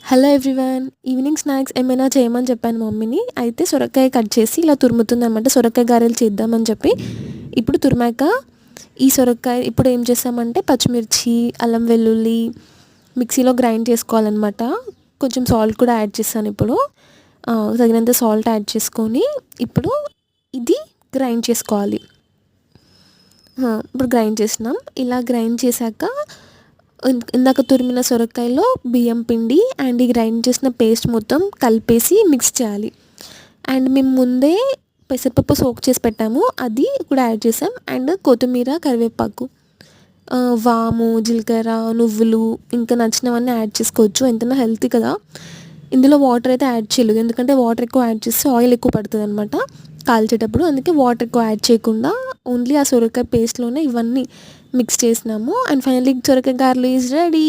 Hello everyone. Evening snacks ఏమైనా చేయమని చెప్పాను మమ్మీని. అయితే సొరకాయ కట్ చేసి ఇలా తురుముతుందనమాట. సొరకాయ గారెలు చేద్దామని చెప్పి ఇప్పుడు తురిమాక ఈ సొరకాయ ఇప్పుడు ఏం చేస్తామంటే పచ్చిమిర్చి, అల్లం వెల్లుల్లి మిక్సీలో గ్రైండ్ చేసుకోవాలన్నమాట. కొంచెం సాల్ట్ కూడా యాడ్ చేస్తాను ఇప్పుడు. తగినంత సాల్ట్ యాడ్ చేసుకొని ఇప్పుడు ఇది గ్రైండ్ చేసుకోవాలి. ఇప్పుడు గ్రైండ్ చేసినాం. ఇలా గ్రైండ్ చేశాక ఇందాక తురిమిన సొరకాయలో బియ్యం పిండి అండ్ ఈ గ్రైండ్ చేసిన పేస్ట్ మొత్తం కలిపేసి మిక్స్ చేయాలి. అండ్ మేము ముందే పెసరపప్పు సోక్ చేసి పెట్టాము, అది కూడా యాడ్ చేసాం. అండ్ కొత్తిమీర, కరివేపాకు, వాము, జీలకర్ర, నువ్వులు ఇంకా నచ్చినవన్నీ యాడ్ చేసుకోవచ్చు. ఎంతైనా హెల్తీ కదా. ఇందులో వాటర్ అయితే యాడ్ చేయలేదు, ఎందుకంటే వాటర్ ఎక్కువ యాడ్ చేస్తే ఆయిల్ ఎక్కువ పడుతుంది అనమాట కాల్చేటప్పుడు. అందుకే వాటర్ ఎక్కువ యాడ్ చేయకుండా ఓన్లీ ఆ సొరకాయ పేస్ట్లోనే ఇవన్నీ మిక్స్ చేసినాము. అండ్ ఫైనల్లీ సొరకాయ గారెలు ఈజ్ రెడీ.